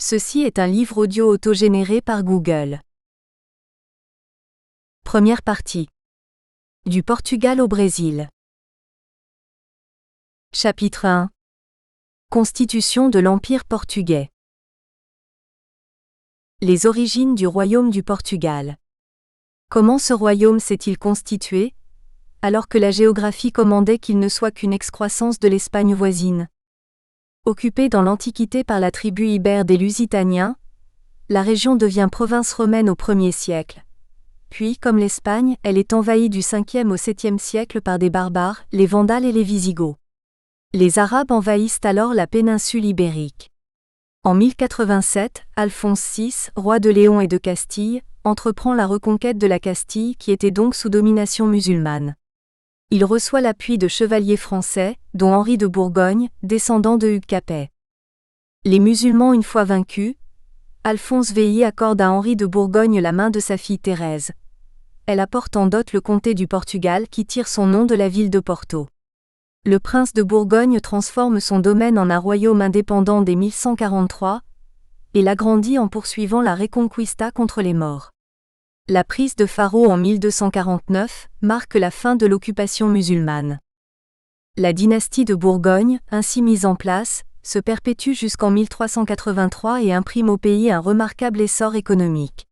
Ceci est un livre audio autogénéré par Google. Première partie. Du Portugal au Brésil. Chapitre 1. Constitution de l'Empire portugais. Les origines du royaume du Portugal. Comment ce royaume s'est-il constitué, alors que la géographie commandait qu'il ne soit qu'une excroissance de l'Espagne voisine? Occupée dans l'Antiquité par la tribu ibère des Lusitaniens, la région devient province romaine au 1er siècle. Puis, comme l'Espagne, elle est envahie du 5e au 7e siècle par des barbares, les Vandales et les Visigoths. Les Arabes envahissent alors la péninsule ibérique. En 1087, Alphonse VI, roi de Léon et de Castille, entreprend la reconquête de la Castille qui était donc sous domination musulmane. Il reçoit l'appui de chevaliers français, dont Henri de Bourgogne, descendant de Hugues Capet. Les musulmans une fois vaincus, Alphonse VI accorde à Henri de Bourgogne la main de sa fille Thérèse. Elle apporte en dot le comté du Portugal qui tire son nom de la ville de Porto. Le prince de Bourgogne transforme son domaine en un royaume indépendant dès 1143 et l'agrandit en poursuivant la Reconquista contre les Maures. La prise de Faro en 1249 marque la fin de l'occupation musulmane. La dynastie de Bourgogne, ainsi mise en place, se perpétue jusqu'en 1383 et imprime au pays un remarquable essor économique.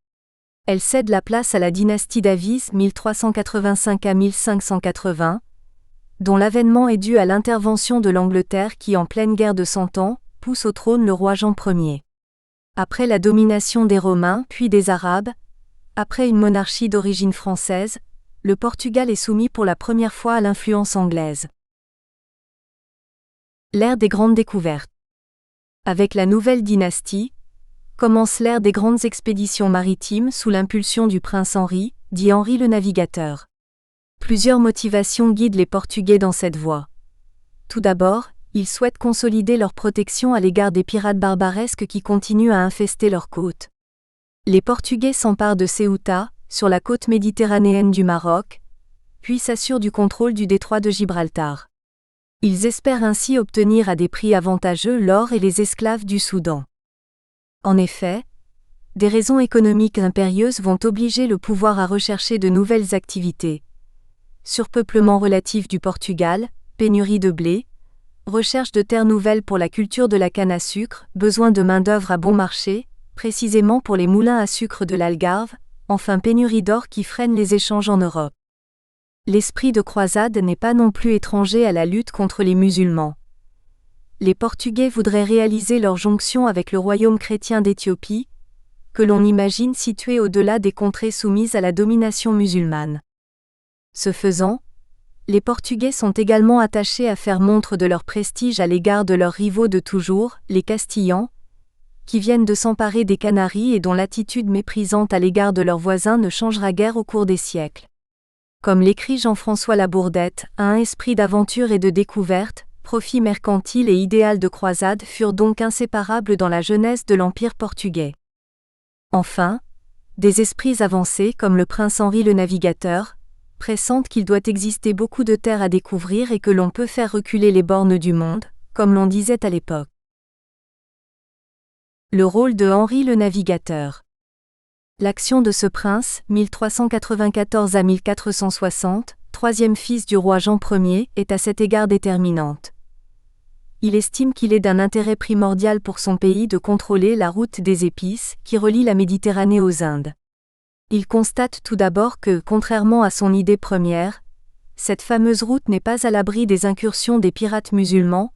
Elle cède la place à la dynastie d'Avise 1385 à 1580, dont l'avènement est dû à l'intervention de l'Angleterre qui, en pleine guerre de Cent Ans, pousse au trône le roi Jean Ier. Après la domination des Romains puis des Arabes, après une monarchie d'origine française, le Portugal est soumis pour la première fois à l'influence anglaise. L'ère des grandes découvertes. Avec la nouvelle dynastie, commence l'ère des grandes expéditions maritimes sous l'impulsion du prince Henri, dit Henri le Navigateur. Plusieurs motivations guident les Portugais dans cette voie. Tout d'abord, ils souhaitent consolider leur protection à l'égard des pirates barbaresques qui continuent à infester leurs côtes. Les Portugais s'emparent de Ceuta, sur la côte méditerranéenne du Maroc, puis s'assurent du contrôle du détroit de Gibraltar. Ils espèrent ainsi obtenir à des prix avantageux l'or et les esclaves du Soudan. En effet, des raisons économiques impérieuses vont obliger le pouvoir à rechercher de nouvelles activités. Surpeuplement relatif du Portugal, pénurie de blé, recherche de terres nouvelles pour la culture de la canne à sucre, besoin de main-d'œuvre à bon marché, précisément pour les moulins à sucre de l'Algarve, enfin pénurie d'or qui freine les échanges en Europe. L'esprit de croisade n'est pas non plus étranger à la lutte contre les musulmans. Les Portugais voudraient réaliser leur jonction avec le royaume chrétien d'Éthiopie, que l'on imagine situé au-delà des contrées soumises à la domination musulmane. Ce faisant, les Portugais sont également attachés à faire montre de leur prestige à l'égard de leurs rivaux de toujours, les Castillans, qui viennent de s'emparer des Canaries et dont l'attitude méprisante à l'égard de leurs voisins ne changera guère au cours des siècles. Comme l'écrit Jean-François Labourdette, un esprit d'aventure et de découverte, profit mercantile et idéal de croisade furent donc inséparables dans la jeunesse de l'Empire portugais. Enfin, des esprits avancés comme le prince Henri le Navigateur, pressentent qu'il doit exister beaucoup de terres à découvrir et que l'on peut faire reculer les bornes du monde, comme l'on disait à l'époque. Le rôle de Henri le Navigateur. L'action de ce prince, 1394 à 1460, troisième fils du roi Jean Ier, est à cet égard déterminante. Il estime qu'il est d'un intérêt primordial pour son pays de contrôler la route des épices qui relie la Méditerranée aux Indes. Il constate tout d'abord que, contrairement à son idée première, cette fameuse route n'est pas à l'abri des incursions des pirates musulmans,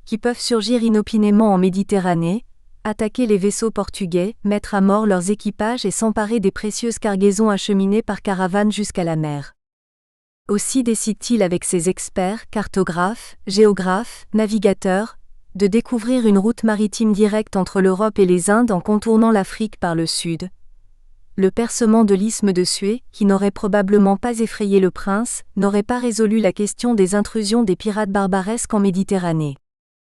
qui peuvent surgir inopinément en Méditerranée, attaquer les vaisseaux portugais, mettre à mort leurs équipages et s'emparer des précieuses cargaisons acheminées par caravane jusqu'à la mer. Aussi décide-t-il avec ses experts, cartographes, géographes, navigateurs, de découvrir une route maritime directe entre l'Europe et les Indes en contournant l'Afrique par le sud. Le percement de l'isthme de Suez, qui n'aurait probablement pas effrayé le prince, n'aurait pas résolu la question des intrusions des pirates barbaresques en Méditerranée.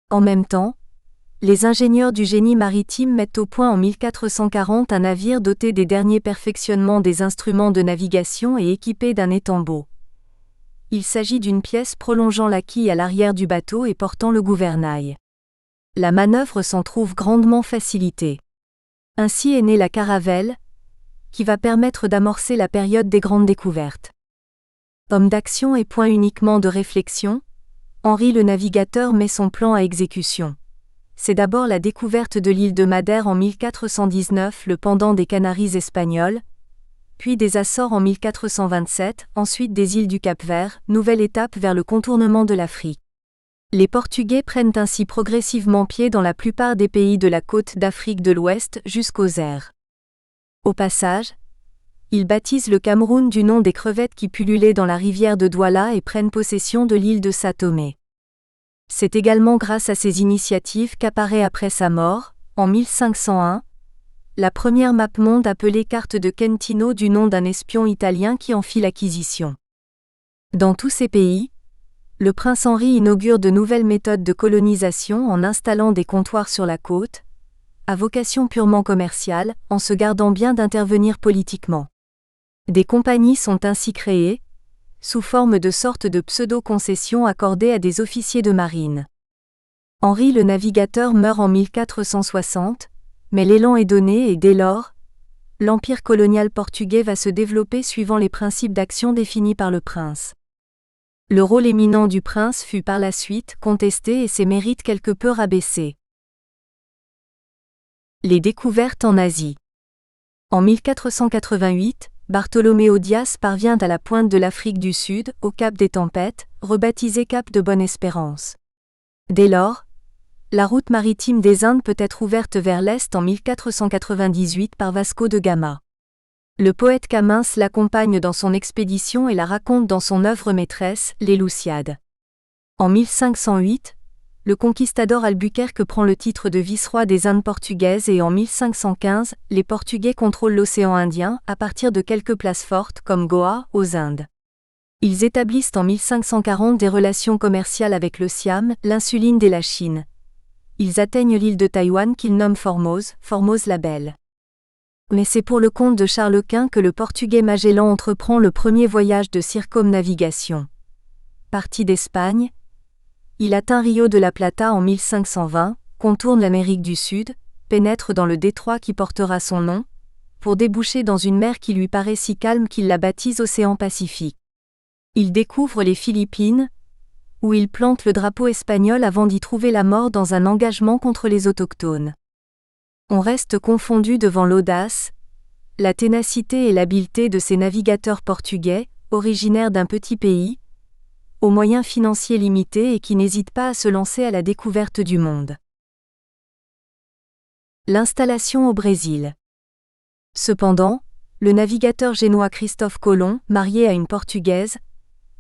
En même temps, les ingénieurs du génie maritime mettent au point en 1440 un navire doté des derniers perfectionnements des instruments de navigation et équipé d'un étambot. Il s'agit d'une pièce prolongeant la quille à l'arrière du bateau et portant le gouvernail. La manœuvre s'en trouve grandement facilitée. Ainsi est née la caravelle, qui va permettre d'amorcer la période des grandes découvertes. Homme d'action et point uniquement de réflexion, Henri le Navigateur met son plan à exécution. C'est d'abord la découverte de l'île de Madère en 1419, le pendant des Canaries espagnoles, puis des Açores en 1427, ensuite des îles du Cap-Vert, nouvelle étape vers le contournement de l'Afrique. Les Portugais prennent ainsi progressivement pied dans la plupart des pays de la côte d'Afrique de l'Ouest jusqu'aux Zaires. Au passage, ils baptisent le Cameroun du nom des crevettes qui pullulaient dans la rivière de Douala et prennent possession de l'île de Sao Tomé. C'est également grâce à ces initiatives qu'apparaît après sa mort, en 1501, la première map monde appelée carte de Quentino du nom d'un espion italien qui en fit l'acquisition. Dans tous ces pays, le prince Henri inaugure de nouvelles méthodes de colonisation en installant des comptoirs sur la côte, à vocation purement commerciale, en se gardant bien d'intervenir politiquement. Des compagnies sont ainsi créées, sous forme de sortes de pseudo-concessions accordées à des officiers de marine. Henri le Navigateur meurt en 1460, mais l'élan est donné et dès lors, l'empire colonial portugais va se développer suivant les principes d'action définis par le prince. Le rôle éminent du prince fut par la suite contesté et ses mérites quelque peu rabaissés. Les découvertes en Asie. En 1488, Bartholoméo Dias parvient à la pointe de l'Afrique du Sud, au Cap des Tempêtes, rebaptisé Cap de Bonne-Espérance. Dès lors, la route maritime des Indes peut être ouverte vers l'Est en 1498 par Vasco de Gama. Le poète Camins l'accompagne dans son expédition et la raconte dans son œuvre maîtresse, Les Lousiades. En 1508, le conquistador Albuquerque prend le titre de vice-roi des Indes portugaises et en 1515, les Portugais contrôlent l'océan Indien à partir de quelques places fortes comme Goa, aux Indes. Ils établissent en 1540 des relations commerciales avec le Siam, l'Insuline et la Chine. Ils atteignent l'île de Taïwan qu'ils nomment Formose, Formose la Belle. Mais c'est pour le compte de Charles Quint que le Portugais Magellan entreprend le premier voyage de circumnavigation. Parti d'Espagne, il atteint Rio de la Plata en 1520, contourne l'Amérique du Sud, pénètre dans le détroit qui portera son nom, pour déboucher dans une mer qui lui paraît si calme qu'il la baptise Océan Pacifique. Il découvre les Philippines, où il plante le drapeau espagnol avant d'y trouver la mort dans un engagement contre les autochtones. On reste confondu devant l'audace, la ténacité et l'habileté de ces navigateurs portugais, originaires d'un petit pays, aux moyens financiers limités et qui n'hésitent pas à se lancer à la découverte du monde. L'installation au Brésil. Cependant, le navigateur génois Christophe Colomb, marié à une Portugaise,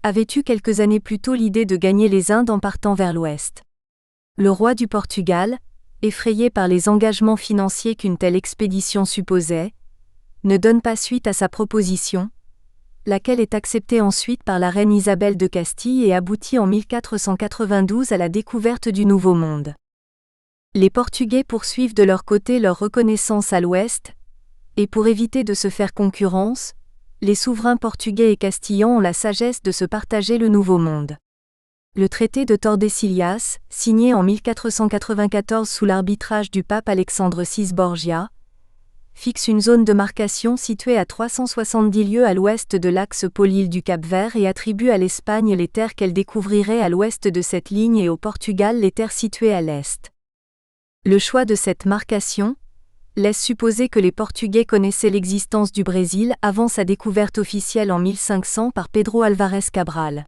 avait eu quelques années plus tôt l'idée de gagner les Indes en partant vers l'ouest. Le roi du Portugal, effrayé par les engagements financiers qu'une telle expédition supposait, ne donne pas suite à sa proposition, laquelle est acceptée ensuite par la reine Isabelle de Castille et aboutit en 1492 à la découverte du Nouveau Monde. Les Portugais poursuivent de leur côté leur reconnaissance à l'ouest, et pour éviter de se faire concurrence, les souverains portugais et castillans ont la sagesse de se partager le Nouveau Monde. Le traité de Tordesillas, signé en 1494 sous l'arbitrage du pape Alexandre VI Borgia, fixe une zone de marcation située à 370 lieues à l'ouest de l'axe pôle-île du Cap-Vert et attribue à l'Espagne les terres qu'elle découvrirait à l'ouest de cette ligne et au Portugal les terres situées à l'est. Le choix de cette marcation laisse supposer que les Portugais connaissaient l'existence du Brésil avant sa découverte officielle en 1500 par Pedro Álvarez Cabral.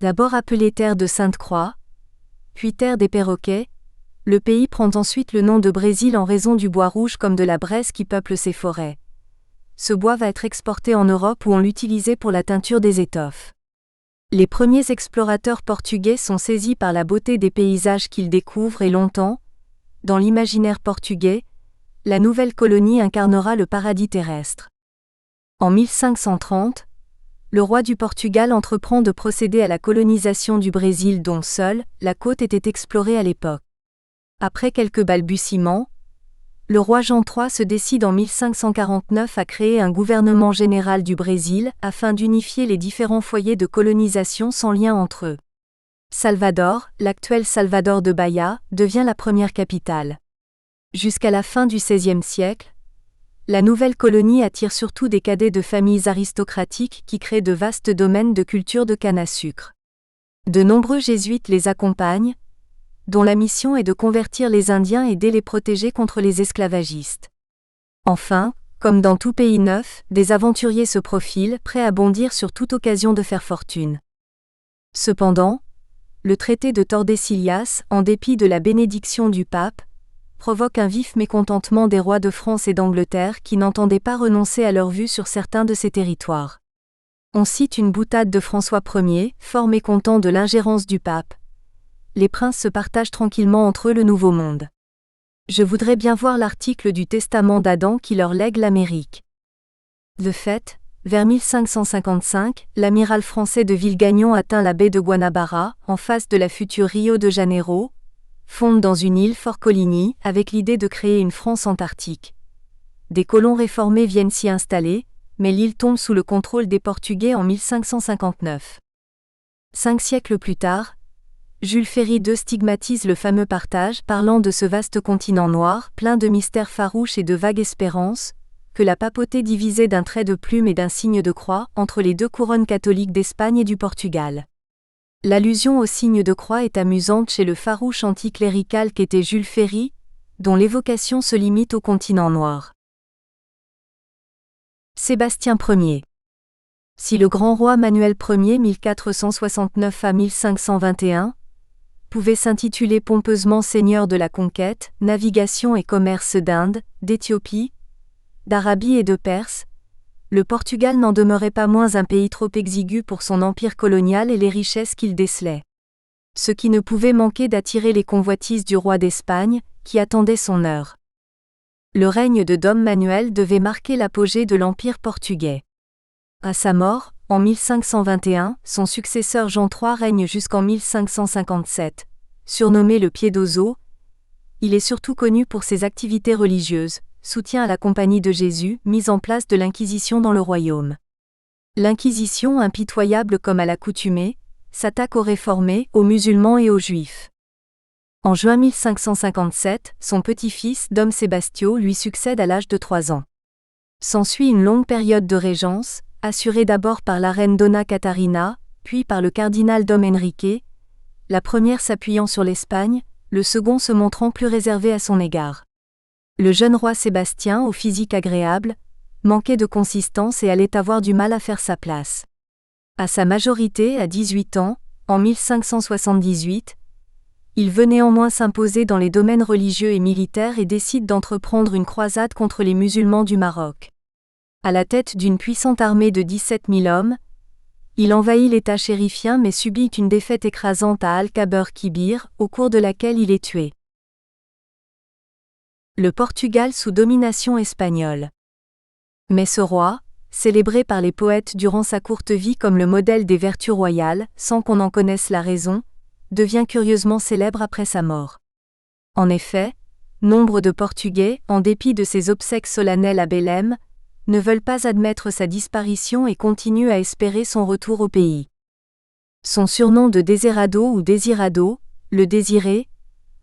D'abord appelé terre de Sainte-Croix, puis terre des Perroquets, le pays prend ensuite le nom de Brésil en raison du bois rouge comme de la braise qui peuple ses forêts. Ce bois va être exporté en Europe où on l'utilisait pour la teinture des étoffes. Les premiers explorateurs portugais sont saisis par la beauté des paysages qu'ils découvrent et longtemps, dans l'imaginaire portugais, la nouvelle colonie incarnera le paradis terrestre. En 1530, le roi du Portugal entreprend de procéder à la colonisation du Brésil dont seule la côte était explorée à l'époque. Après quelques balbutiements, le roi Jean III se décide en 1549 à créer un gouvernement général du Brésil afin d'unifier les différents foyers de colonisation sans lien entre eux. Salvador, l'actuel Salvador de Bahia, devient la première capitale. Jusqu'à la fin du XVIe siècle, la nouvelle colonie attire surtout des cadets de familles aristocratiques qui créent de vastes domaines de culture de canne à sucre. De nombreux jésuites les accompagnent, dont la mission est de convertir les Indiens et de les protéger contre les esclavagistes. Enfin, comme dans tout pays neuf, des aventuriers se profilent, prêts à bondir sur toute occasion de faire fortune. Cependant, le traité de Tordesillas, en dépit de la bénédiction du pape, provoque un vif mécontentement des rois de France et d'Angleterre qui n'entendaient pas renoncer à leur vue sur certains de ces territoires. On cite une boutade de François Ier, fort mécontent de l'ingérence du pape. Les princes se partagent tranquillement entre eux le Nouveau Monde. Je voudrais bien voir l'article du testament d'Adam qui leur lègue l'Amérique. De fait, vers 1555, l'amiral français de Villegagnon atteint la baie de Guanabara, en face de la future Rio de Janeiro, fonde dans une île Fort Coligny, avec l'idée de créer une France antarctique. Des colons réformés viennent s'y installer, mais l'île tombe sous le contrôle des Portugais en 1559. 5 siècles plus tard, Jules Ferry stigmatise le fameux partage, parlant de ce vaste continent noir, plein de mystères farouches et de vagues espérances, que la papauté divisait d'un trait de plume et d'un signe de croix, entre les deux couronnes catholiques d'Espagne et du Portugal. L'allusion au signe de croix est amusante chez le farouche anticlérical qu'était Jules Ferry, dont l'évocation se limite au continent noir. Sébastien Ier. Si le grand roi Manuel Ier 1469 à 1521 pouvait s'intituler pompeusement seigneur de la conquête, navigation et commerce d'Inde, d'Éthiopie, d'Arabie et de Perse, le Portugal n'en demeurait pas moins un pays trop exigu pour son empire colonial et les richesses qu'il décelait. Ce qui ne pouvait manquer d'attirer les convoitises du roi d'Espagne, qui attendait son heure. Le règne de Dom Manuel devait marquer l'apogée de l'empire portugais. À sa mort, en 1521, son successeur Jean III règne jusqu'en 1557. Surnommé le Piedoso, il est surtout connu pour ses activités religieuses, soutien à la Compagnie de Jésus, mise en place de l'Inquisition dans le royaume. L'Inquisition, impitoyable comme à l'accoutumée, s'attaque aux réformés, aux musulmans et aux juifs. En juin 1557, son petit-fils, Dom Sebastio, lui succède à l'âge de 3 ans. S'ensuit une longue période de régence, assurée d'abord par la reine Donna Catarina, puis par le cardinal Dom Enrique, la première s'appuyant sur l'Espagne, le second se montrant plus réservé à son égard. Le jeune roi Sébastien, au physique agréable, manquait de consistance et allait avoir du mal à faire sa place. À sa majorité, à 18 ans, en 1578, il veut néanmoins s'imposer dans les domaines religieux et militaires et décide d'entreprendre une croisade contre les musulmans du Maroc. À la tête d'une puissante armée de 17 000 hommes, il envahit l'État chérifien mais subit une défaite écrasante à Al-Kaber-Kibir, au cours de laquelle il est tué. Le Portugal sous domination espagnole. Mais ce roi, célébré par les poètes durant sa courte vie comme le modèle des vertus royales, sans qu'on en connaisse la raison, devient curieusement célèbre après sa mort. En effet, nombre de Portugais, en dépit de ses obsèques solennelles à Belém, ne veulent pas admettre sa disparition et continuent à espérer son retour au pays. Son surnom de Desirado ou Désirado, le désiré,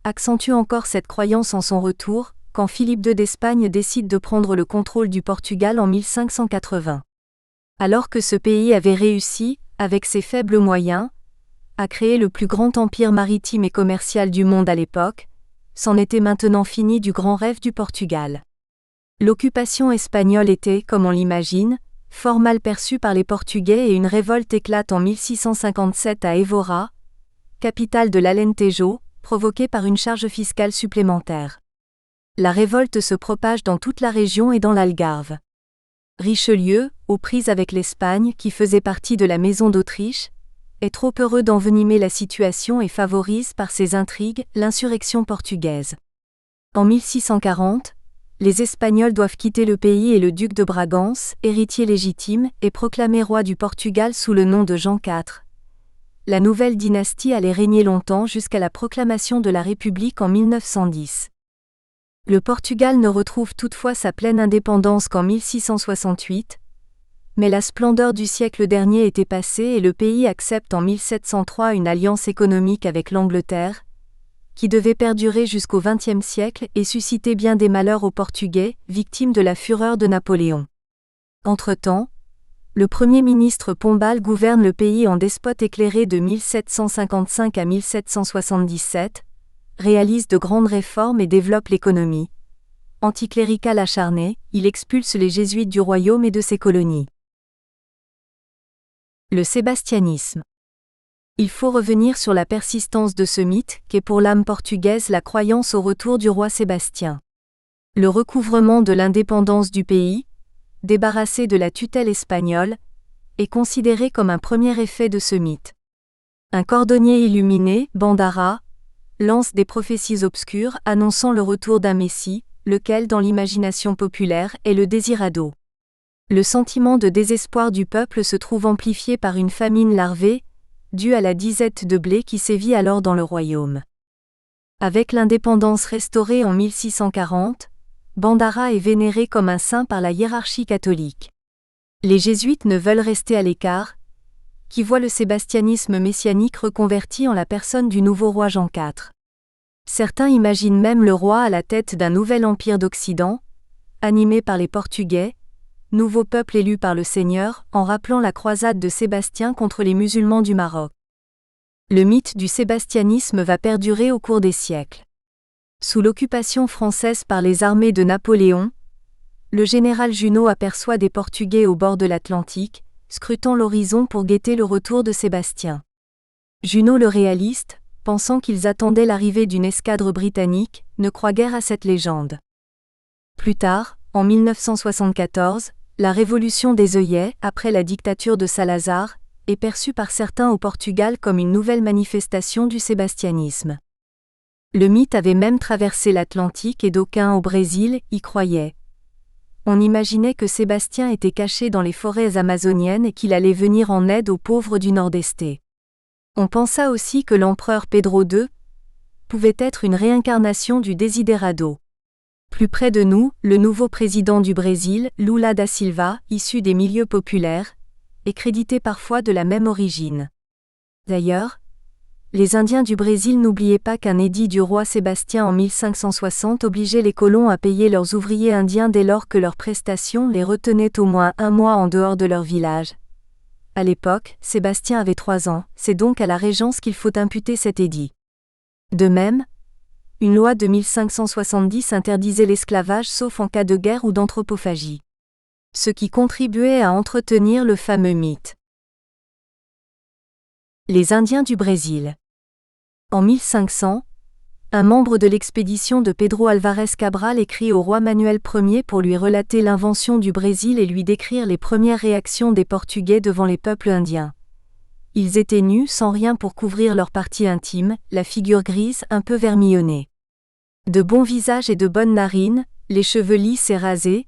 accentue encore cette croyance en son retour, quand Philippe II d'Espagne décide de prendre le contrôle du Portugal en 1580. Alors que ce pays avait réussi, avec ses faibles moyens, à créer le plus grand empire maritime et commercial du monde à l'époque, c'en était maintenant fini du grand rêve du Portugal. L'occupation espagnole était, comme on l'imagine, fort mal perçue par les Portugais et une révolte éclate en 1657 à Évora, capitale de l'Alentejo, provoquée par une charge fiscale supplémentaire. La révolte se propage dans toute la région et dans l'Algarve. Richelieu, aux prises avec l'Espagne qui faisait partie de la Maison d'Autriche, est trop heureux d'envenimer la situation et favorise par ses intrigues l'insurrection portugaise. En 1640, les Espagnols doivent quitter le pays et le duc de Bragance, héritier légitime, est proclamé roi du Portugal sous le nom de Jean IV. La nouvelle dynastie allait régner longtemps jusqu'à la proclamation de la République en 1910. Le Portugal ne retrouve toutefois sa pleine indépendance qu'en 1668, Mais la splendeur du siècle dernier était passée et le pays accepte en 1703 une alliance économique avec l'Angleterre, qui devait perdurer jusqu'au XXe siècle et susciter bien des malheurs aux Portugais, victimes de la fureur de Napoléon. Entre-temps, le Premier ministre Pombal gouverne le pays en despote éclairé de 1755 à 1777, réalise de grandes réformes et développe l'économie. Anticlérical acharné, il expulse les jésuites du royaume et de ses colonies. Le sébastianisme. Il faut revenir sur la persistance de ce mythe qu'est pour l'âme portugaise la croyance au retour du roi Sébastien. Le recouvrement de l'indépendance du pays, débarrassé de la tutelle espagnole, est considéré comme un premier effet de ce mythe. Un cordonnier illuminé, Bandara, lance des prophéties obscures annonçant le retour d'un Messie, lequel dans l'imagination populaire est le Désirado. Le sentiment de désespoir du peuple se trouve amplifié par une famine larvée, due à la disette de blé qui sévit alors dans le royaume. Avec l'indépendance restaurée en 1640, Bandara est vénéré comme un saint par la hiérarchie catholique. Les jésuites ne veulent rester à l'écart, qui voient le sébastianisme messianique reconverti en la personne du nouveau roi Jean IV. Certains imaginent même le roi à la tête d'un nouvel empire d'Occident, animé par les Portugais, nouveau peuple élu par le Seigneur, en rappelant la croisade de Sébastien contre les musulmans du Maroc. Le mythe du sébastianisme va perdurer au cours des siècles. Sous l'occupation française par les armées de Napoléon, le général Junot aperçoit des Portugais au bord de l'Atlantique, scrutant l'horizon pour guetter le retour de Sébastien. Junot le réaliste, pensant qu'ils attendaient l'arrivée d'une escadre britannique, ne croit guère à cette légende. Plus tard, en 1974, la révolution des œillets, après la dictature de Salazar, est perçue par certains au Portugal comme une nouvelle manifestation du sébastianisme. Le mythe avait même traversé l'Atlantique et d'aucuns au Brésil y croyaient. On imaginait que Sébastien était caché dans les forêts amazoniennes et qu'il allait venir en aide aux pauvres du Nord-Est. On pensa aussi que l'empereur Pedro II pouvait être une réincarnation du Desiderado. Plus près de nous, le nouveau président du Brésil, Lula da Silva, issu des milieux populaires, est crédité parfois de la même origine. D'ailleurs, les Indiens du Brésil n'oubliaient pas qu'un édit du roi Sébastien en 1560 obligeait les colons à payer leurs ouvriers indiens dès lors que leurs prestations les retenaient au moins un mois en dehors de leur village. À l'époque, Sébastien avait 3 ans, c'est donc à la régence qu'il faut imputer cet édit. De même, une loi de 1570 interdisait l'esclavage sauf en cas de guerre ou d'anthropophagie. Ce qui contribuait à entretenir le fameux mythe. Les Indiens du Brésil. En 1500, un membre de l'expédition de Pedro Álvares Cabral écrit au roi Manuel Ier pour lui relater l'invention du Brésil et lui décrire les premières réactions des Portugais devant les peuples indiens. Ils étaient nus sans rien pour couvrir leur partie intime, la figure grise un peu vermillonnée. De bons visages et de bonnes narines, les cheveux lisses et rasés,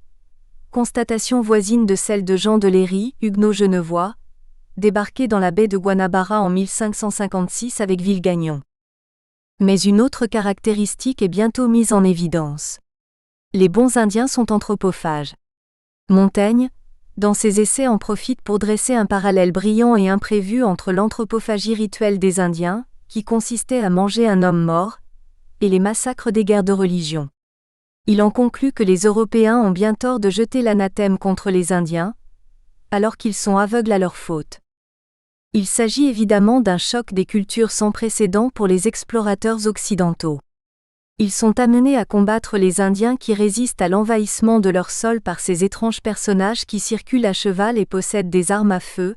constatation voisine de celle de Jean de Léry, huguenot genevois, débarqué dans la baie de Guanabara en 1556 avec Villegagnon. Mais une autre caractéristique est bientôt mise en évidence. Les bons Indiens sont anthropophages. Montaigne, dans ses essais, en profite pour dresser un parallèle brillant et imprévu entre l'anthropophagie rituelle des Indiens, qui consistait à manger un homme mort, et les massacres des guerres de religion. Il en conclut que les Européens ont bien tort de jeter l'anathème contre les Indiens, alors qu'ils sont aveugles à leurs fautes. Il s'agit évidemment d'un choc des cultures sans précédent pour les explorateurs occidentaux. Ils sont amenés à combattre les Indiens qui résistent à l'envahissement de leur sol par ces étranges personnages qui circulent à cheval et possèdent des armes à feu,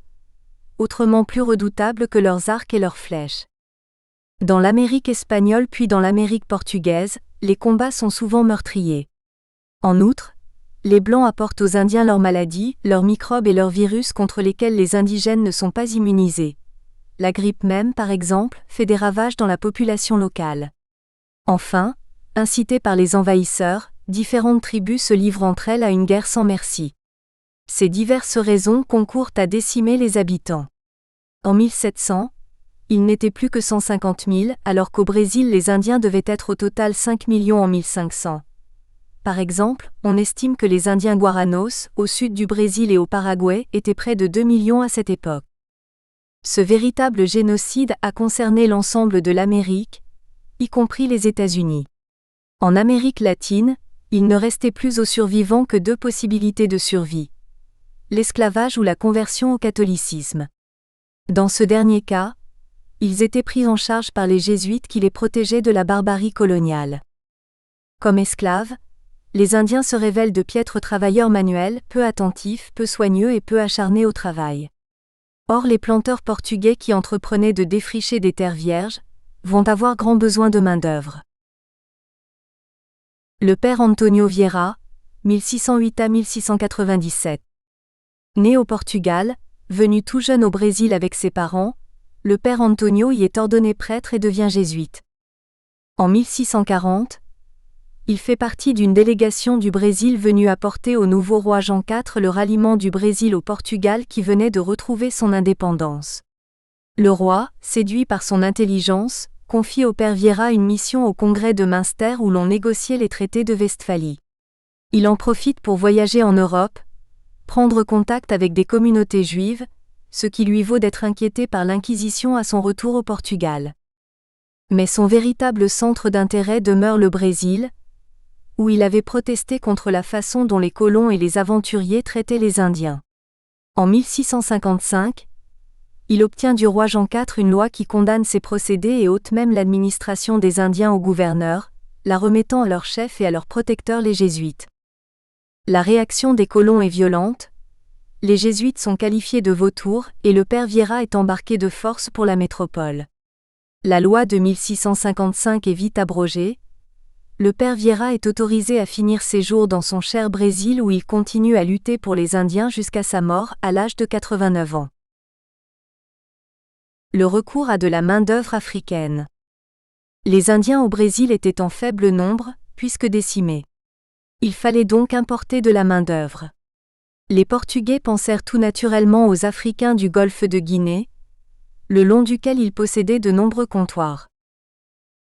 autrement plus redoutables que leurs arcs et leurs flèches. Dans l'Amérique espagnole puis dans l'Amérique portugaise, les combats sont souvent meurtriers. En outre, les Blancs apportent aux Indiens leurs maladies, leurs microbes et leurs virus contre lesquels les indigènes ne sont pas immunisés. La grippe même, par exemple, fait des ravages dans la population locale. Enfin, incitées par les envahisseurs, différentes tribus se livrent entre elles à une guerre sans merci. Ces diverses raisons concourent à décimer les habitants. En 1700, ils n'étaient plus que 150 000, alors qu'au Brésil les Indiens devaient être au total 5 millions en 1500. Par exemple, on estime que les Indiens Guaranos, au sud du Brésil et au Paraguay, étaient près de 2 millions à cette époque. Ce véritable génocide a concerné l'ensemble de l'Amérique, y compris les États-Unis. En Amérique latine, il ne restait plus aux survivants que 2 possibilités de survie: l'esclavage ou la conversion au catholicisme. Dans ce dernier cas, ils étaient pris en charge par les Jésuites qui les protégeaient de la barbarie coloniale. Comme esclaves, les Indiens se révèlent de piètres travailleurs manuels, peu attentifs, peu soigneux et peu acharnés au travail. Or les planteurs portugais qui entreprenaient de défricher des terres vierges vont avoir grand besoin de main-d'œuvre. Le père Antonio Vieira, 1608 à 1697. Né au Portugal, venu tout jeune au Brésil avec ses parents, le père Antonio y est ordonné prêtre et devient jésuite. En 1640, il fait partie d'une délégation du Brésil venue apporter au nouveau roi Jean IV le ralliement du Brésil au Portugal qui venait de retrouver son indépendance. Le roi, séduit par son intelligence, confie au père Vieira une mission au congrès de Münster où l'on négociait les traités de Westphalie. Il en profite pour voyager en Europe, prendre contact avec des communautés juives, ce qui lui vaut d'être inquiété par l'Inquisition à son retour au Portugal. Mais son véritable centre d'intérêt demeure le Brésil, où il avait protesté contre la façon dont les colons et les aventuriers traitaient les Indiens. En 1655, il obtient du roi Jean IV une loi qui condamne ces procédés et ôte même l'administration des Indiens aux gouverneurs, la remettant à leur chef et à leurs protecteurs les Jésuites. La réaction des colons est violente, les Jésuites sont qualifiés de vautours et le père Vieira est embarqué de force pour la métropole. La loi de 1655 est vite abrogée. Le père Vieira est autorisé à finir ses jours dans son cher Brésil où il continue à lutter pour les Indiens jusqu'à sa mort à l'âge de 89 ans. Le recours à de la main-d'œuvre africaine. Les Indiens au Brésil étaient en faible nombre, puisque décimés. Il fallait donc importer de la main-d'œuvre. Les Portugais pensèrent tout naturellement aux Africains du golfe de Guinée, le long duquel ils possédaient de nombreux comptoirs.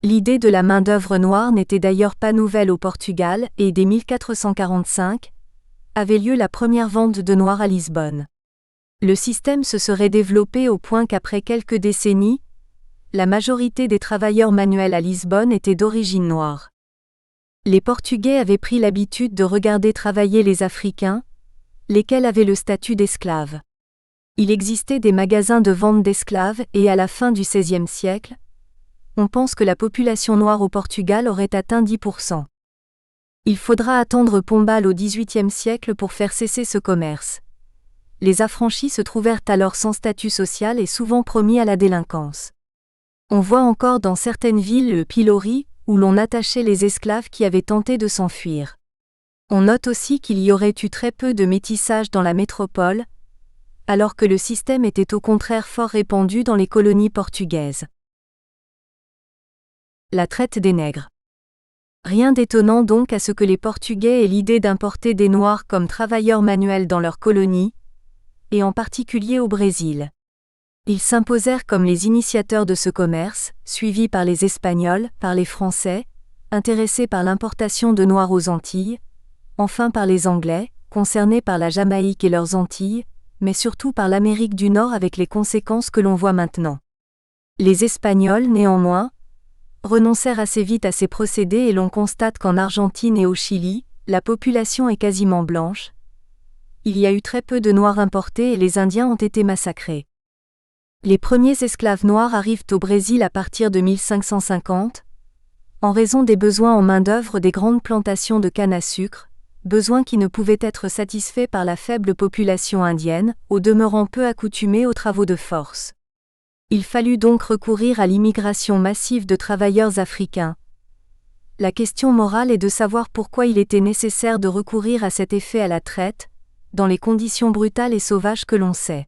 L'idée de la main-d'œuvre noire n'était d'ailleurs pas nouvelle au Portugal et dès 1445 avait lieu la première vente de noir à Lisbonne. Le système se serait développé au point qu'après quelques décennies, la majorité des travailleurs manuels à Lisbonne étaient d'origine noire. Les Portugais avaient pris l'habitude de regarder travailler les Africains, lesquels avaient le statut d'esclaves. Il existait des magasins de vente d'esclaves et à la fin du XVIe siècle, on pense que la population noire au Portugal aurait atteint 10%. Il faudra attendre Pombal au XVIIIe siècle pour faire cesser ce commerce. Les affranchis se trouvèrent alors sans statut social et souvent promis à la délinquance. On voit encore dans certaines villes le pilori, où l'on attachait les esclaves qui avaient tenté de s'enfuir. On note aussi qu'il y aurait eu très peu de métissage dans la métropole, alors que le système était au contraire fort répandu dans les colonies portugaises. La traite des nègres. Rien d'étonnant donc à ce que les Portugais aient l'idée d'importer des Noirs comme travailleurs manuels dans leurs colonies, et en particulier au Brésil. Ils s'imposèrent comme les initiateurs de ce commerce, suivis par les Espagnols, par les Français, intéressés par l'importation de Noirs aux Antilles, enfin par les Anglais, concernés par la Jamaïque et leurs Antilles, mais surtout par l'Amérique du Nord avec les conséquences que l'on voit maintenant. Les Espagnols, néanmoins, renoncèrent assez vite à ces procédés et l'on constate qu'en Argentine et au Chili, la population est quasiment blanche. Il y a eu très peu de Noirs importés et les Indiens ont été massacrés. Les premiers esclaves noirs arrivent au Brésil à partir de 1550, en raison des besoins en main-d'œuvre des grandes plantations de canne à sucre, besoins qui ne pouvaient être satisfaits par la faible population indienne, au demeurant peu accoutumée aux travaux de force. Il fallut donc recourir à l'immigration massive de travailleurs africains. La question morale est de savoir pourquoi il était nécessaire de recourir à cet effet à la traite, dans les conditions brutales et sauvages que l'on sait.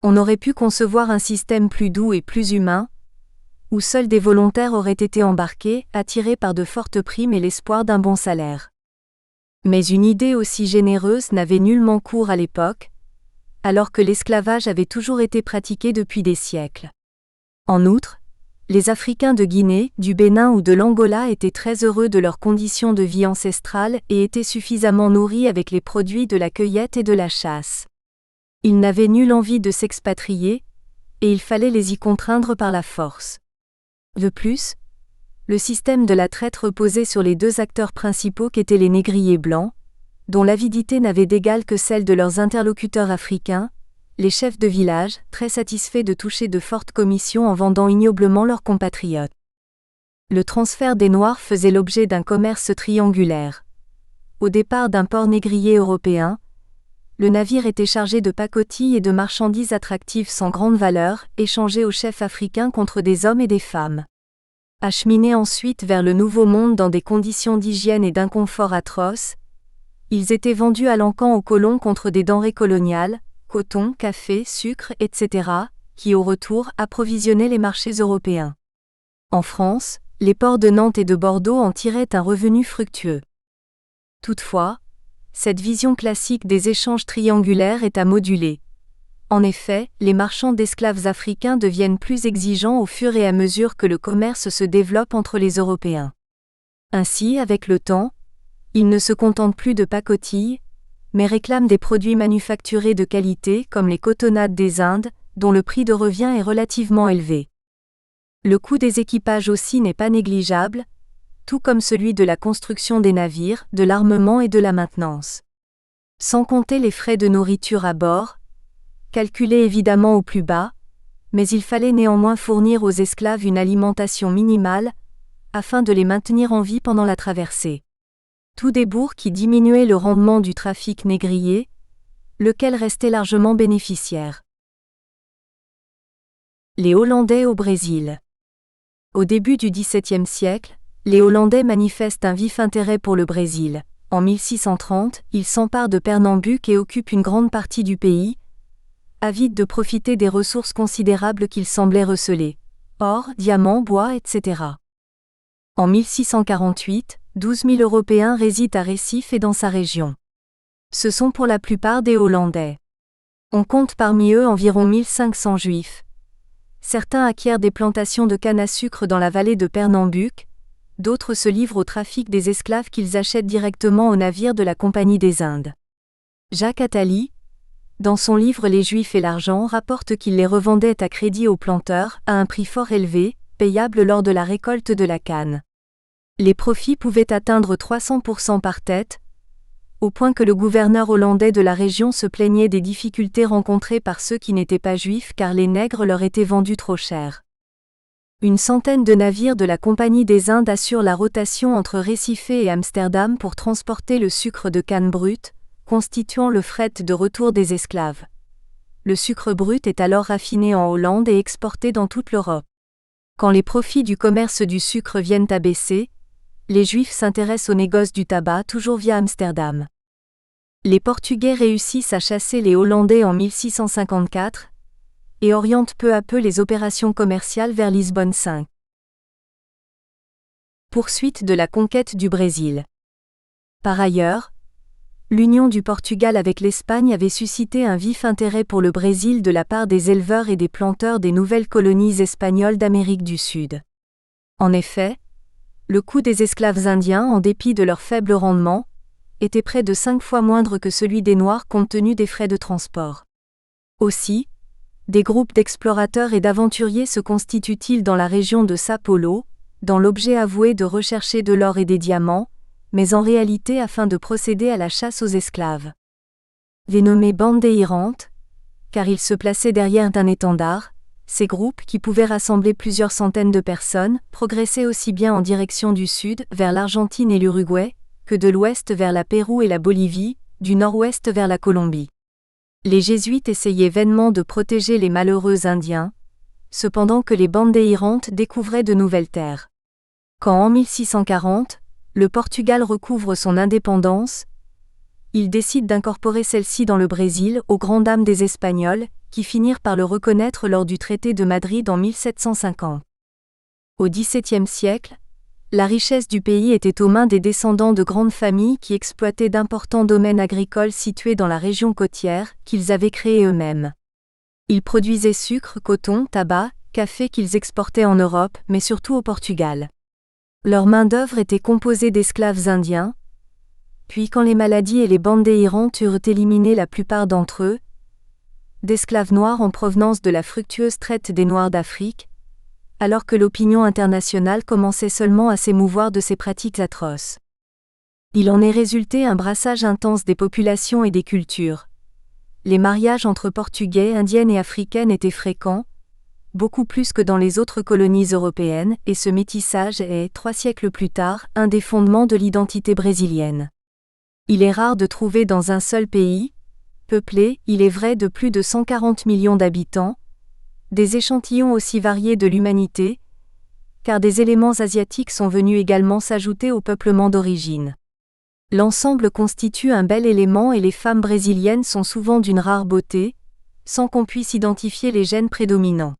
On aurait pu concevoir un système plus doux et plus humain, où seuls des volontaires auraient été embarqués, attirés par de fortes primes et l'espoir d'un bon salaire. Mais une idée aussi généreuse n'avait nullement cours à l'époque, alors que l'esclavage avait toujours été pratiqué depuis des siècles. En outre, Les Africains de Guinée, du Bénin ou de l'Angola étaient très heureux de leurs conditions de vie ancestrales et étaient suffisamment nourris avec les produits de la cueillette et de la chasse. Ils n'avaient nulle envie de s'expatrier, et il fallait les y contraindre par la force. De plus, le système de la traite reposait sur les deux acteurs principaux qu'étaient les négriers blancs, dont l'avidité n'avait d'égal que celle de leurs interlocuteurs africains, les chefs de village, très satisfaits de toucher de fortes commissions en vendant ignoblement leurs compatriotes. Le transfert des Noirs faisait l'objet d'un commerce triangulaire. Au départ d'un port négrier européen, le navire était chargé de pacotilles et de marchandises attractives sans grande valeur, échangées aux chefs africains contre des hommes et des femmes. Acheminés ensuite vers le Nouveau Monde dans des conditions d'hygiène et d'inconfort atroces, ils étaient vendus à l'encan aux colons contre des denrées coloniales, coton, café, sucre, etc., qui au retour approvisionnaient les marchés européens. En France, les ports de Nantes et de Bordeaux en tiraient un revenu fructueux. Toutefois, cette vision classique des échanges triangulaires est à moduler. En effet, les marchands d'esclaves africains deviennent plus exigeants au fur et à mesure que le commerce se développe entre les Européens. Ainsi, avec le temps, ils ne se contentent plus de pacotilles, mais réclament des produits manufacturés de qualité comme les cotonnades des Indes, dont le prix de revient est relativement élevé. Le coût des équipages aussi n'est pas négligeable, tout comme celui de la construction des navires, de l'armement et de la maintenance. Sans compter les frais de nourriture à bord, calculés évidemment au plus bas, mais il fallait néanmoins fournir aux esclaves une alimentation minimale, afin de les maintenir en vie pendant la traversée. Tout débours qui diminuait le rendement du trafic négrier, lequel restait largement bénéficiaire. Les Hollandais au Brésil. Au début du XVIIe siècle, les Hollandais manifestent un vif intérêt pour le Brésil. En 1630, ils s'emparent de Pernambuc et occupent une grande partie du pays, avides de profiter des ressources considérables qu'ils semblaient receler, or, diamants, bois, etc. En 1648, 12 000 Européens résident à Recife et dans sa région. Ce sont pour la plupart des Hollandais. On compte parmi eux environ 1500 Juifs. Certains acquièrent des plantations de canne à sucre dans la vallée de Pernambuc, d'autres se livrent au trafic des esclaves qu'ils achètent directement aux navires de la Compagnie des Indes. Jacques Attali, dans son livre Les Juifs et l'argent, rapporte qu'il les revendait à crédit aux planteurs, à un prix fort élevé, payable lors de la récolte de la canne. Les profits pouvaient atteindre 300% par tête, au point que le gouverneur hollandais de la région se plaignait des difficultés rencontrées par ceux qui n'étaient pas juifs car les nègres leur étaient vendus trop cher. Une centaine de navires de la Compagnie des Indes assurent la rotation entre Recife et Amsterdam pour transporter le sucre de canne brut, constituant le fret de retour des esclaves. Le sucre brut est alors raffiné en Hollande et exporté dans toute l'Europe. Quand les profits du commerce du sucre viennent à baisser, les Juifs s'intéressent au négoce du tabac toujours via Amsterdam. Les Portugais réussissent à chasser les Hollandais en 1654 et orientent peu à peu les opérations commerciales vers Lisbonne 5. Poursuite de la conquête du Brésil. Par ailleurs, l'union du Portugal avec l'Espagne avait suscité un vif intérêt pour le Brésil de la part des éleveurs et des planteurs des nouvelles colonies espagnoles d'Amérique du Sud. En effet, le coût des esclaves indiens, en dépit de leur faible rendement, était près de 5 fois moindre que celui des Noirs compte tenu des frais de transport. Aussi, des groupes d'explorateurs et d'aventuriers se constituent-ils dans la région de Sao Paulo, dans l'objet avoué de rechercher de l'or et des diamants, mais en réalité afin de procéder à la chasse aux esclaves. Les nommés bandeirantes, car ils se plaçaient derrière un étendard, ces groupes, qui pouvaient rassembler plusieurs centaines de personnes, progressaient aussi bien en direction du sud, vers l'Argentine et l'Uruguay, que de l'ouest vers la Pérou et la Bolivie, du nord-ouest vers la Colombie. Les jésuites essayaient vainement de protéger les malheureux Indiens, cependant que les bandeirantes découvraient de nouvelles terres. Quand en 1640, le Portugal recouvre son indépendance, il décide d'incorporer celle-ci dans le Brésil aux grandes dames des Espagnols, qui finirent par le reconnaître lors du traité de Madrid en 1750. Au XVIIe siècle, la richesse du pays était aux mains des descendants de grandes familles qui exploitaient d'importants domaines agricoles situés dans la région côtière, qu'ils avaient créés eux-mêmes. Ils produisaient sucre, coton, tabac, café qu'ils exportaient en Europe, mais surtout au Portugal. Leur main-d'œuvre était composée d'esclaves indiens, puis quand les maladies et les bandes délirantes eurent éliminé la plupart d'entre eux, d'esclaves noirs en provenance de la fructueuse traite des Noirs d'Afrique, alors que l'opinion internationale commençait seulement à s'émouvoir de ces pratiques atroces. Il en est résulté un brassage intense des populations et des cultures. Les mariages entre Portugais, Indiennes et Africaines étaient fréquents, beaucoup plus que dans les autres colonies européennes, et ce métissage est, 3 siècles plus tard, un des fondements de l'identité brésilienne. Il est rare de trouver dans un seul pays, peuplé, il est vrai, de plus de 140 millions d'habitants, des échantillons aussi variés de l'humanité, car des éléments asiatiques sont venus également s'ajouter au peuplement d'origine. L'ensemble constitue un bel élément et les femmes brésiliennes sont souvent d'une rare beauté, sans qu'on puisse identifier les gènes prédominants.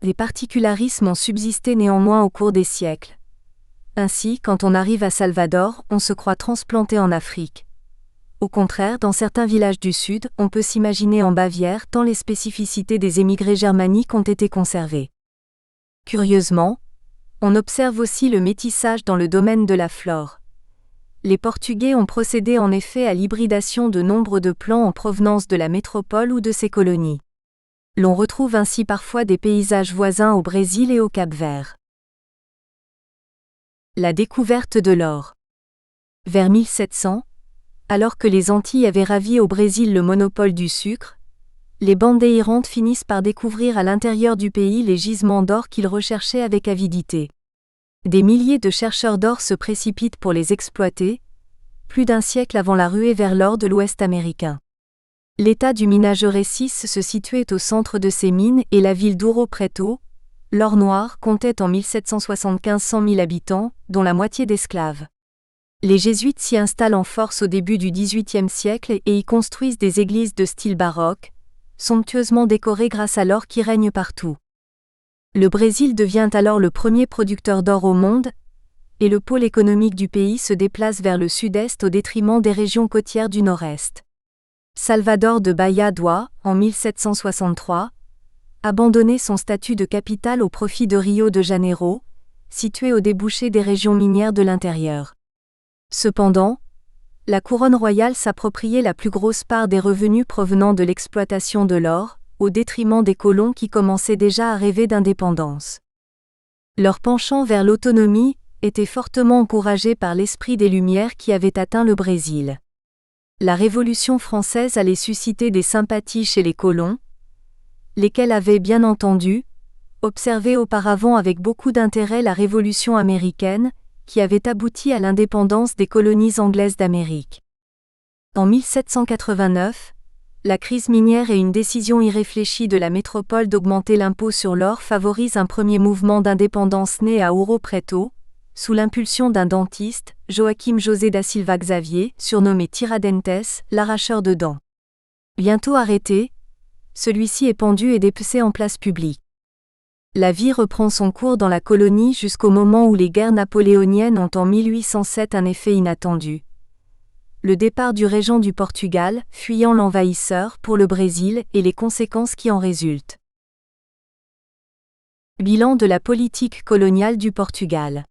Des particularismes ont subsisté néanmoins au cours des siècles. Ainsi, quand on arrive à Salvador, on se croit transplanté en Afrique. Au contraire, dans certains villages du Sud, on peut s'imaginer en Bavière tant les spécificités des émigrés germaniques ont été conservées. Curieusement, on observe aussi le métissage dans le domaine de la flore. Les Portugais ont procédé en effet à l'hybridation de nombre de plants en provenance de la métropole ou de ses colonies. L'on retrouve ainsi parfois des paysages voisins au Brésil et au Cap-Vert. La découverte de l'or. Vers 1700, alors que les Antilles avaient ravi au Brésil le monopole du sucre, les bandéirantes finissent par découvrir à l'intérieur du pays les gisements d'or qu'ils recherchaient avec avidité. Des milliers de chercheurs d'or se précipitent pour les exploiter, plus d'un siècle avant la ruée vers l'or de l'Ouest américain. L'état du minage Recis se situait au centre de ces mines et la ville d'Ouro Preto, l'or noir, comptait en 1775 100 000 habitants, dont la moitié d'esclaves. Les jésuites s'y installent en force au début du XVIIIe siècle et y construisent des églises de style baroque, somptueusement décorées grâce à l'or qui règne partout. Le Brésil devient alors le premier producteur d'or au monde, et le pôle économique du pays se déplace vers le sud-est au détriment des régions côtières du nord-est. Salvador de Bahia doit, en 1763, abandonner son statut de capitale au profit de Rio de Janeiro, situé au débouché des régions minières de l'intérieur. Cependant, la couronne royale s'appropriait la plus grosse part des revenus provenant de l'exploitation de l'or, au détriment des colons qui commençaient déjà à rêver d'indépendance. Leur penchant vers l'autonomie était fortement encouragé par l'esprit des Lumières qui avait atteint le Brésil. La Révolution française allait susciter des sympathies chez les colons, lesquels avaient bien entendu observé auparavant avec beaucoup d'intérêt la Révolution américaine, qui avait abouti à l'indépendance des colonies anglaises d'Amérique. En 1789, la crise minière et une décision irréfléchie de la métropole d'augmenter l'impôt sur l'or favorisent un premier mouvement d'indépendance né à Ouro Preto, sous l'impulsion d'un dentiste, Joaquim José da Silva Xavier, surnommé Tiradentes, l'arracheur de dents. Bientôt arrêté, celui-ci est pendu et dépecé en place publique. La vie reprend son cours dans la colonie jusqu'au moment où les guerres napoléoniennes ont en 1807 un effet inattendu. Le départ du régent du Portugal, fuyant l'envahisseur, pour le Brésil et les conséquences qui en résultent. Bilan de la politique coloniale du Portugal.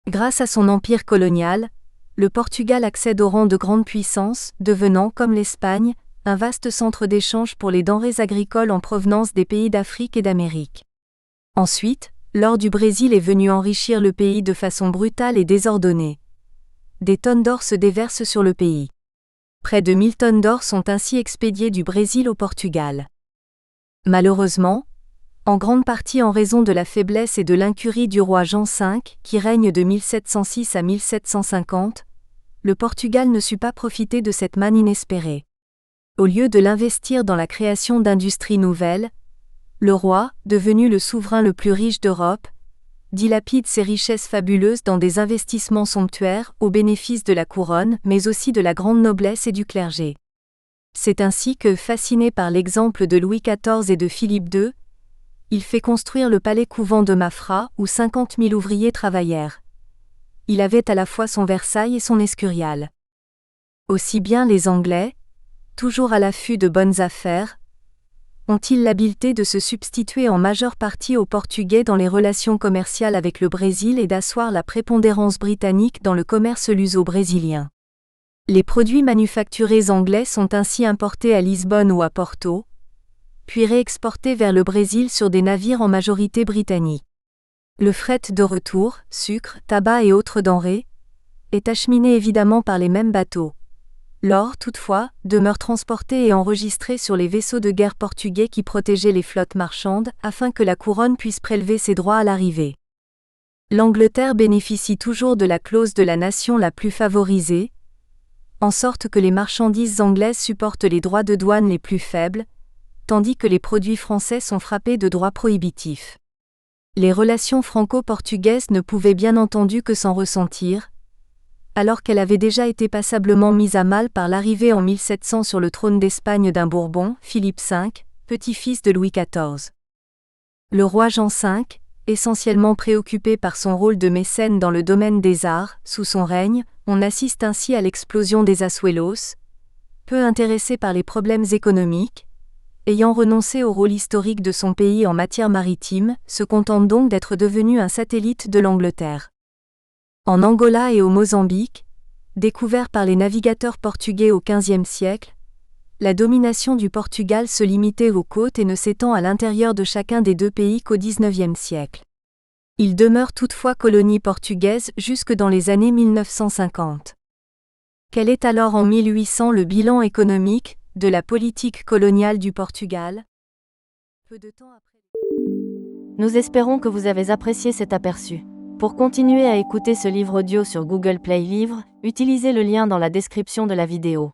Grâce à son empire colonial, le Portugal accède au rang de grande puissance, devenant, comme l'Espagne, un vaste centre d'échange pour les denrées agricoles en provenance des pays d'Afrique et d'Amérique. Ensuite, l'or du Brésil est venu enrichir le pays de façon brutale et désordonnée. Des tonnes d'or se déversent sur le pays. Près de 1000 tonnes d'or sont ainsi expédiées du Brésil au Portugal. Malheureusement, en grande partie en raison de la faiblesse et de l'incurie du roi Jean V, qui règne de 1706 à 1750, le Portugal ne sut pas profiter de cette manne inespérée. Au lieu de l'investir dans la création d'industries nouvelles, le roi, devenu le souverain le plus riche d'Europe, dilapide ses richesses fabuleuses dans des investissements somptuaires au bénéfice de la couronne, mais aussi de la grande noblesse et du clergé. C'est ainsi que, fasciné par l'exemple de Louis XIV et de Philippe II, il fait construire le palais couvent de Mafra, où 50 000 ouvriers travaillèrent. Il avait à la fois son Versailles et son Escurial. Aussi bien les Anglais, toujours à l'affût de bonnes affaires, ont-ils l'habileté de se substituer en majeure partie aux Portugais dans les relations commerciales avec le Brésil et d'asseoir la prépondérance britannique dans le commerce luso-brésilien. Les produits manufacturés anglais sont ainsi importés à Lisbonne ou à Porto, puis réexportés vers le Brésil sur des navires en majorité britanniques. Le fret de retour, sucre, tabac et autres denrées, est acheminé évidemment par les mêmes bateaux. L'or, toutefois, demeure transporté et enregistré sur les vaisseaux de guerre portugais qui protégeaient les flottes marchandes, afin que la couronne puisse prélever ses droits à l'arrivée. L'Angleterre bénéficie toujours de la clause de la nation la plus favorisée, en sorte que les marchandises anglaises supportent les droits de douane les plus faibles, tandis que les produits français sont frappés de droits prohibitifs. Les relations franco-portugaises ne pouvaient bien entendu que s'en ressentir, alors qu'elle avait déjà été passablement mise à mal par l'arrivée en 1700 sur le trône d'Espagne d'un Bourbon, Philippe V, petit-fils de Louis XIV. Le roi Jean V, essentiellement préoccupé par son rôle de mécène dans le domaine des arts, sous son règne, on assiste ainsi à l'explosion des Azuelos, peu intéressé par les problèmes économiques, ayant renoncé au rôle historique de son pays en matière maritime, se contente donc d'être devenu un satellite de l'Angleterre. En Angola et au Mozambique, découverts par les navigateurs portugais au XVe siècle, la domination du Portugal se limitait aux côtes et ne s'étend à l'intérieur de chacun des deux pays qu'au XIXe siècle. Il demeure toutefois colonie portugaise jusque dans les années 1950. Quel est alors en 1800 le bilan économique de la politique coloniale du Portugal ? Peu de temps après... Nous espérons que vous avez apprécié cet aperçu. Pour continuer à écouter ce livre audio sur Google Play Livres, utilisez le lien dans la description de la vidéo.